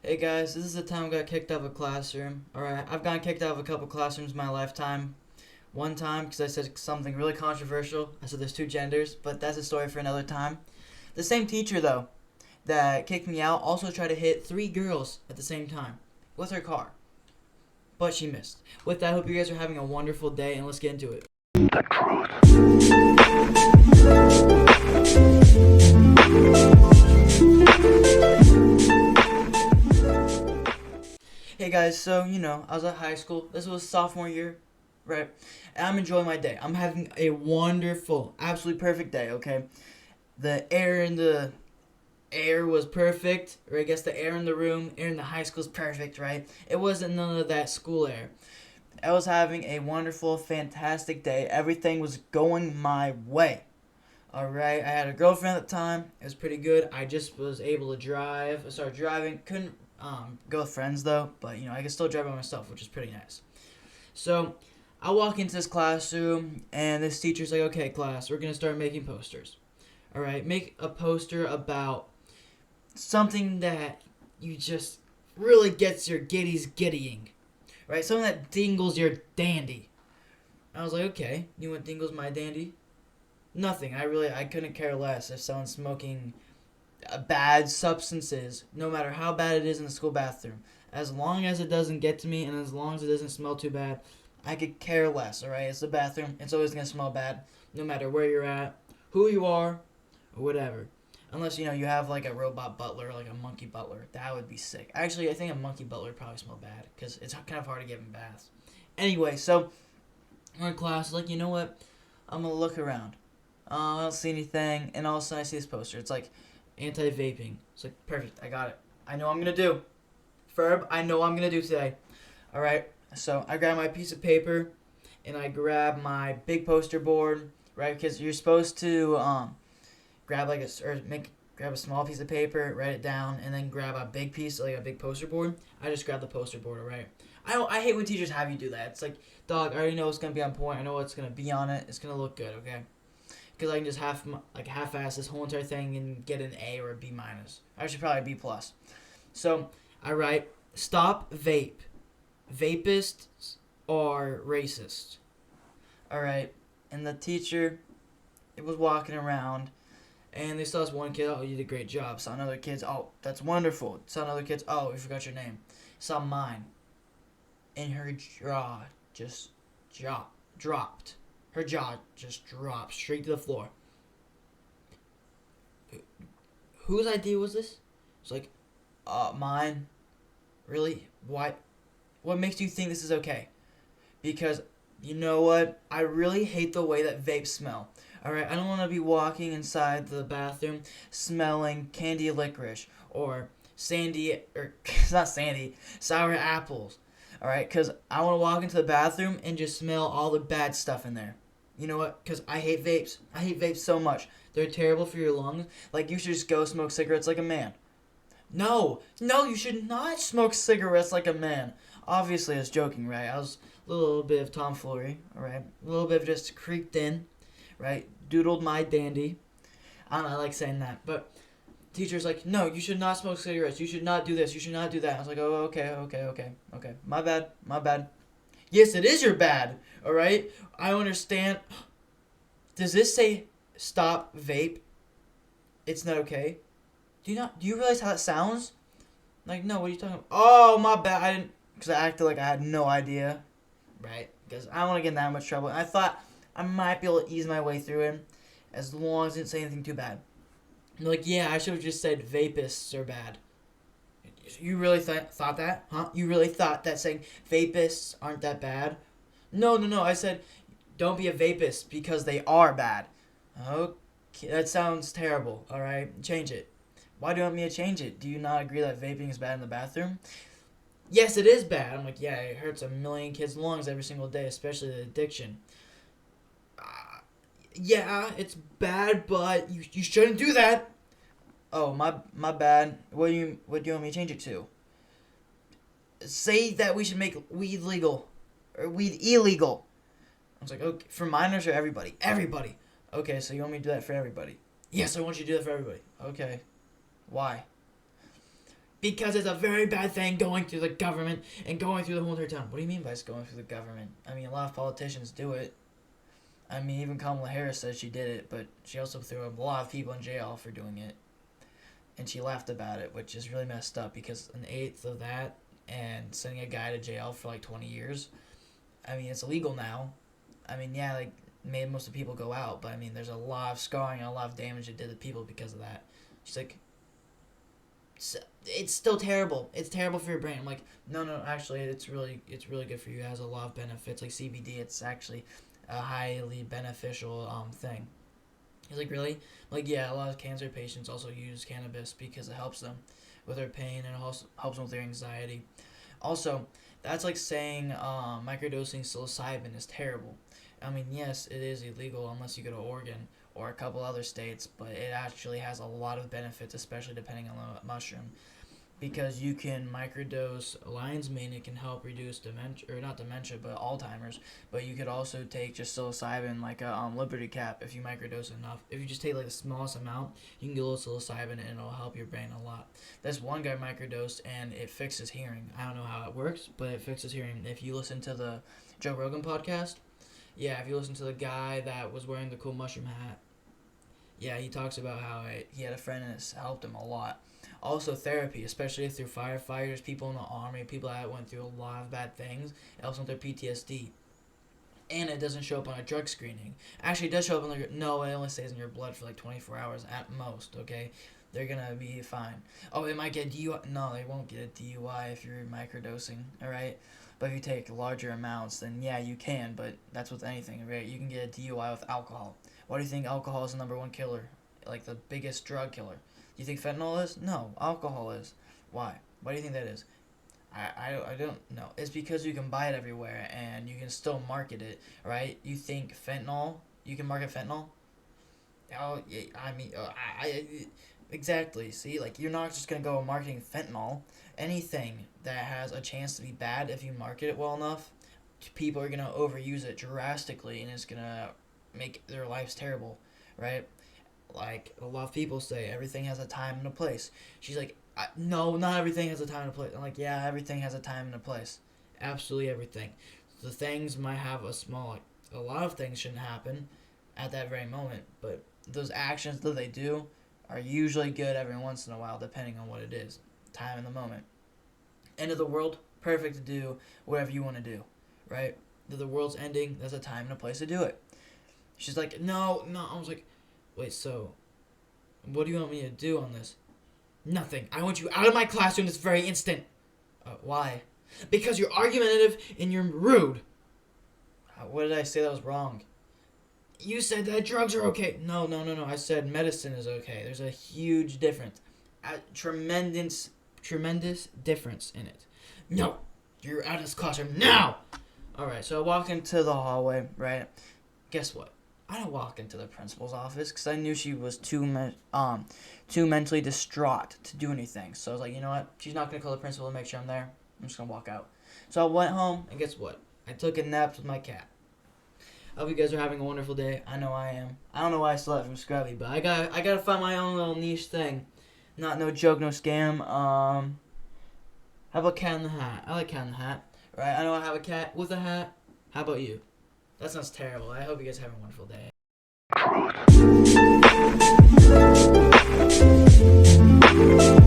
Hey guys, this is the time I got kicked out of a classroom. Alright, I've gotten kicked out of a couple classrooms in my lifetime. One time because I said something really controversial. I said there's two genders, but that's a story for another time. The same teacher, though, that kicked me out also tried to hit three girls at the same time with her car, but she missed. With that, I hope you guys are having a wonderful day, and let's get into it. The truth. Hey guys, so I was at high school. This was sophomore year, right? And I'm enjoying my day. I'm having a wonderful, absolutely perfect day, okay? The air was perfect, or I guess the air in the room, air in the high school is perfect, right? It wasn't none of that school air. I was having a wonderful, fantastic day. Everything was going my way. Alright, I had a girlfriend at the time. It was pretty good. I just was able to drive. I started driving. Couldn't go with friends though, but I could still drive by myself, which is pretty nice. So I walk into this classroom, and this teacher's like, "Okay, class, we're gonna start making posters. All right, make a poster about something that you just really gets your giddies giddying, right? Something that dingles your dandy." I was like, "Okay, you want dingles my dandy?" Nothing. I couldn't care less if someone's smoking bad substances, no matter how bad it is in the school bathroom. As long as it doesn't get to me and as long as it doesn't smell too bad, I could care less, alright? It's the bathroom. It's always going to smell bad, no matter where you're at, who you are, or whatever. Unless, you have like a robot butler, like a monkey butler. That would be sick. Actually, I think a monkey butler would probably smell bad because it's kind of hard to give him baths. Anyway, so we're in class, like, you know what? I'm going to look around. I don't see anything, and all of a sudden I see this poster. It's like anti-vaping. It's like, perfect, I got it. I know what I'm gonna do. Ferb, I know what I'm gonna do today. Alright, so I grab my piece of paper, and I grab my big poster board, right? Because you're supposed to grab grab a small piece of paper, write it down, and then grab a big piece, like a big poster board. I just grab the poster board, alright? I hate when teachers have you do that. It's like, dog, I already know it's gonna be on point. I know what's gonna be on it. It's gonna look good, okay? Because I can just half-ass this whole entire thing and get an A or a B minus. Actually, probably a B plus. So I write, "Stop vape. Vapists are racist." All right, and the teacher, it was walking around, and they saw this one kid. "Oh, you did a great job." Saw another kid's. "Oh, that's wonderful." Saw another kid's. "Oh, we forgot your name." Saw mine, and her jaw just dropped. Her jaw just dropped straight to the floor. Whose idea was this? It's like, mine. Really? Why? What makes you think this is okay? Because, you know what? I really hate the way that vapes smell. Alright, I don't want to be walking inside the bathroom smelling candy licorice or it's not sandy, sour apples. Alright, because I want to walk into the bathroom and just smell all the bad stuff in there. You know what? Because I hate vapes. I hate vapes so much. They're terrible for your lungs. Like, you should just go smoke cigarettes like a man. No, you should not smoke cigarettes like a man. Obviously, I was joking, right? I was a little bit of tomfoolery, alright? A little bit of just creeped in, right? Doodled my dandy. I don't know, I like saying that. But teacher's like, "No, you should not smoke cigarettes. You should not do this. You should not do that." I was like, "Oh, okay. My bad. Yes, it is your bad, alright? I don't understand. Does this say stop vape? It's not okay. Do you realize how it sounds? Like, no, what are you talking about? Oh, my bad. I didn't, because I acted like I had no idea, right? Because I don't want to get in that much trouble. And I thought I might be able to ease my way through it as long as I didn't say anything too bad. And they're like, "Yeah, I should have just said vapists are bad." You really thought that? Huh? You really thought that saying vapists aren't that bad? No. I said, don't be a vapist because they are bad. Okay, that sounds terrible. All right, change it. Why do you want me to change it? Do you not agree that vaping is bad in the bathroom? Yes, it is bad. I'm like, yeah, it hurts a million kids' lungs every single day, especially the addiction. Yeah, it's bad, but you shouldn't do that. Oh, my bad. What do you want me to change it to? Say that we should make weed legal or weed illegal. I was like, okay, for minors or everybody? Everybody. Okay, so you want me to do that for everybody? Yes, I want you to do that for everybody. Okay. Why? Because it's a very bad thing going through the government and going through the whole entire town. What do you mean by it's going through the government? I mean, a lot of politicians do it. I mean, even Kamala Harris says she did it, but she also threw a lot of people in jail for doing it. And she laughed about it, which is really messed up because an eighth of that and sending a guy to jail for like 20 years, I mean, it's illegal now. I mean, yeah, like, made most of the people go out, but I mean, there's a lot of scarring and a lot of damage it did to people because of that. She's like, it's still terrible. It's terrible for your brain. I'm like, no, actually, it's really good for you. It has a lot of benefits. Like CBD, it's actually a highly beneficial thing. He's like, really? I'm like, yeah, a lot of cancer patients also use cannabis because it helps them with their pain and it also helps them with their anxiety. Also, that's like saying microdosing psilocybin is terrible. I mean, yes, it is illegal unless you go to Oregon or a couple other states, but it actually has a lot of benefits, especially depending on the mushroom. Because you can microdose lion's mane, it can help reduce dementia, or not dementia, but Alzheimer's. But you could also take just psilocybin, like a Liberty Cap, if you microdose enough. If you just take like the smallest amount, you can get a little psilocybin and it'll help your brain a lot. This one guy microdosed and it fixes hearing. I don't know how it works, but it fixes hearing. If you listen to the Joe Rogan podcast, yeah, if you listen to the guy that was wearing the cool mushroom hat, yeah, he talks about how he had a friend and it's helped him a lot. Also, therapy, especially through firefighters, people in the army, people that went through a lot of bad things, it helps with their PTSD. And it doesn't show up on a drug screening. Actually, it does show up on no, it only stays in your blood for like 24 hours at most, okay? They're gonna be fine. Oh, they might get DUI. No, they won't get a DUI if you're microdosing, alright? But if you take larger amounts, then yeah, you can, but that's with anything, right? You can get a DUI with alcohol. Why do you think alcohol is the number one killer? Like the biggest drug killer? Do you think fentanyl is? No, alcohol is. Why? Why do you think that is? I don't know. It's because you can buy it everywhere and you can still market it, right? You think fentanyl, you can market fentanyl? Oh, I mean, exactly. See, like, you're not just going to go marketing fentanyl. Anything that has a chance to be bad, if you market it well enough, people are going to overuse it drastically and it's going to make their lives terrible, right? Like, a lot of people say everything has a time and a place. She's like, no, not everything has a time and a place. I'm like, yeah, everything has a time and a place. Absolutely everything. The things might have a lot of things shouldn't happen at that very moment, but those actions that they do are usually good every once in a while, depending on what it is. Time in the moment. End of the world, perfect to do whatever you want to do, right? The world's ending, there's a time and a place to do it. She's like, no. I was like, wait, so what do you want me to do on this? Nothing. I want you out of my classroom this very instant. Why? Because you're argumentative and you're rude. What did I say that was wrong? You said that drugs are okay. No. I said medicine is okay. There's a huge difference. A tremendous difference in it. No. You're out of this classroom now. Alright, so I walked into the hallway, right? Guess what? I didn't walk into the principal's office because I knew she was too mentally distraught to do anything. So I was like, you know what? She's not going to call the principal to make sure I'm there. I'm just going to walk out. So I went home, and guess what? I took a nap with my cat. I hope you guys are having a wonderful day. I know I am. I don't know why I slept from Scrubby, but I gotta find my own little niche thing. No joke, no scam. How about Cat in the Hat? I like Cat in the Hat. Right? I know I have a cat with a hat. How about you? That sounds terrible. I hope you guys have a wonderful day. Truth.